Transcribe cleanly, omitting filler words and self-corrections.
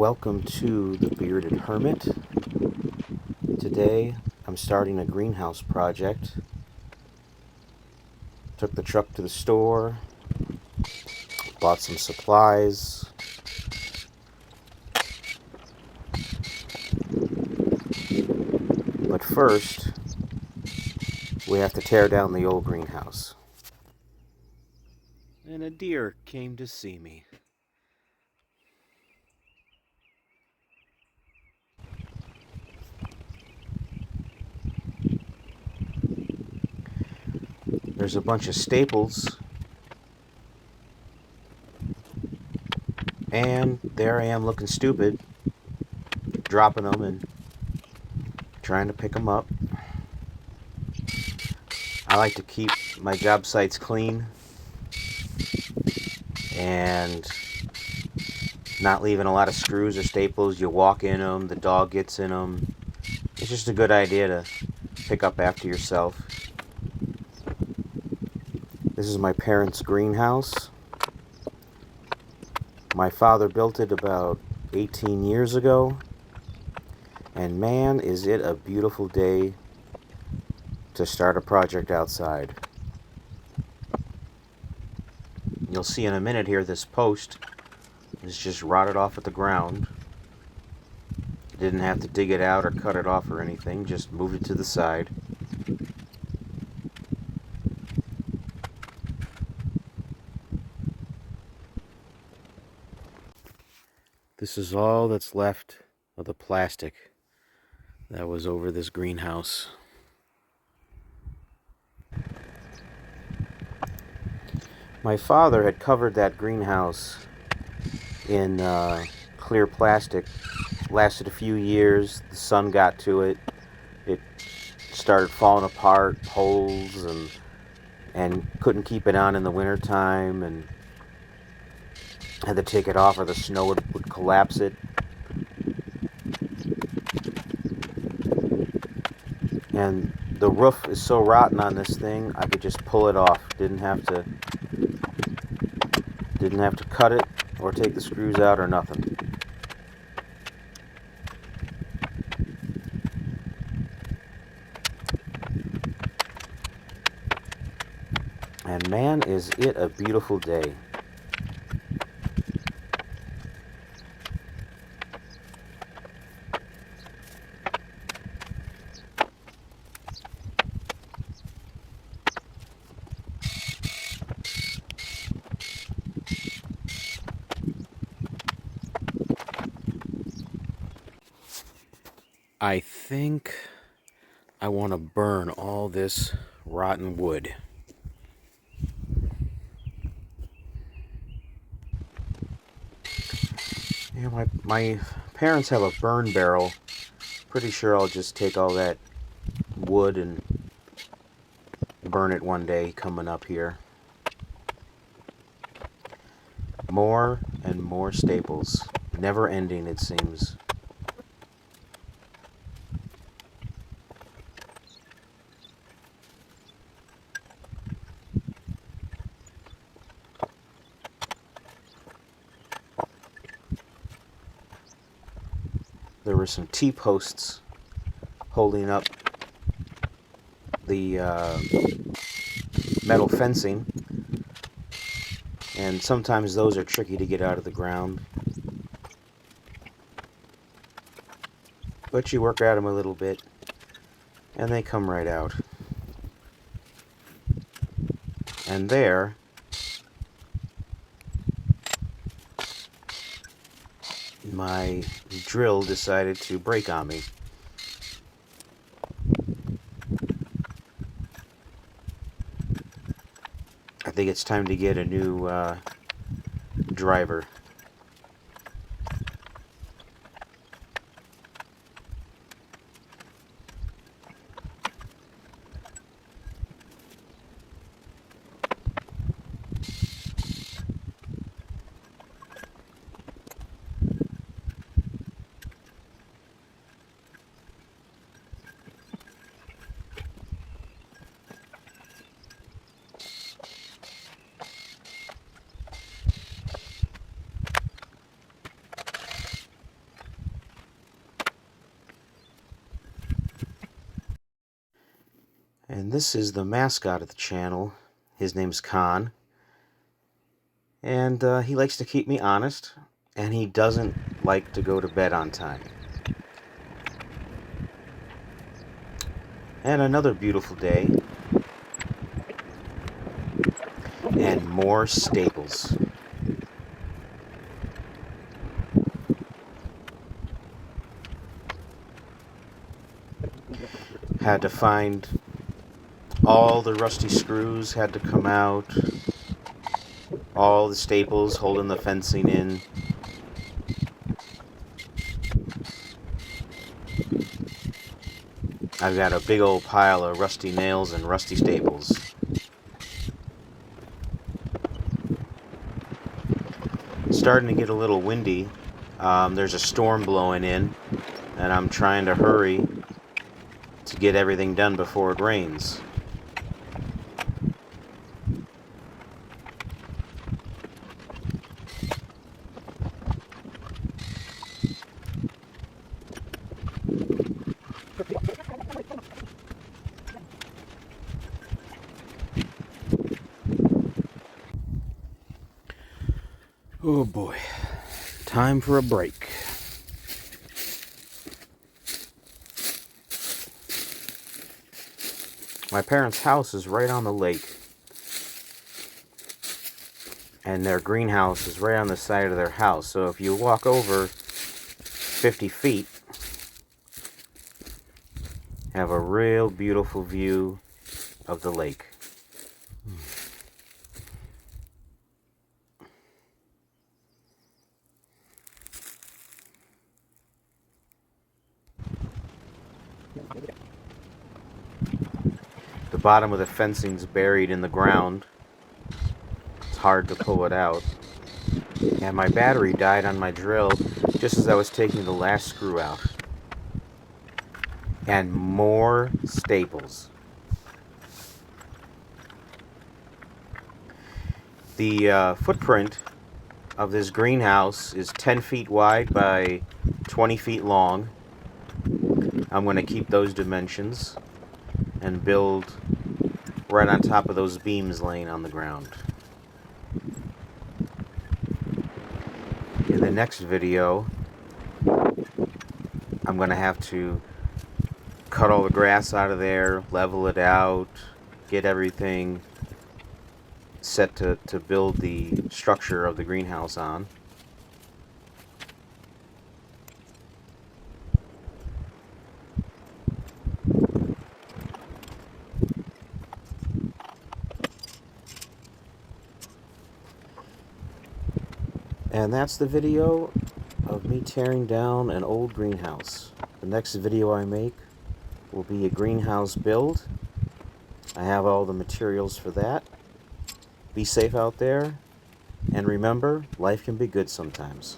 Welcome to the Bearded Hermit. Today I'm starting a greenhouse project. Took the truck to the store, bought some supplies. But first, we have to tear down the old greenhouse. And a deer came to see me. There's a bunch of staples, and there I am looking stupid, dropping them and trying to pick them up. I like to keep my job sites clean and not leaving a lot of screws or staples. You walk in them, the dog gets in them. It's just a good idea to pick up after yourself. This is my parents' greenhouse. My father built it about 18 years ago, and man, is it a beautiful day to start a project outside. You'll see in a minute here this post is just rotted off at the ground. Didn't have to dig it out or cut it off or anything, just moved it to the side. This is all that's left of the plastic that was over this greenhouse. My father had covered that greenhouse in clear plastic. Lasted a few years. The sun got to it. It started falling apart, holes, and couldn't keep it on in the wintertime, and had to take it off or the snow would collapse it. And the roof is so rotten on this thing, I could just pull it off. Didn't have to cut it or take the screws out or nothing. And man, is it a beautiful day. I think I want to burn all this rotten wood. Yeah, my parents have a burn barrel. Pretty sure I'll just take all that wood and burn it one day coming up here. More and more staples. Never ending, it seems. There were some T-posts holding up the metal fencing, and sometimes those are tricky to get out of the ground, but you work at them a little bit and they come right out. And there, my drill decided to break on me. I think it's time to get a new driver. And this is the mascot of the channel. His name's Khan. And he likes to keep me honest, and he doesn't like to go to bed on time. And another beautiful day. And more staples. Had to find all the rusty screws, had to come out. All the staples holding the fencing in. I've got a big old pile of rusty nails and rusty staples. It's starting to get a little windy. There's a storm blowing in, and I'm trying to hurry to get everything done before it rains. Oh boy, time for a break. My parents' house is right on the lake, and their greenhouse is right on the side of their house. So if you walk over 50 feet, have a real beautiful view of the lake. The bottom of the fencing's buried in the ground. It's hard to pull it out. And my battery died on my drill just as I was taking the last screw out. And more staples. The footprint of this greenhouse is 10 feet wide by 20 feet long. I'm going to keep those dimensions and build right on top of those beams laying on the ground. In the next video, I'm going to have to cut all the grass out of there, level it out, get everything set to build the structure of the greenhouse on. And that's the video of me tearing down an old greenhouse. The next video I make will be a greenhouse build. I have all the materials for that. Be safe out there, and remember, life can be good sometimes.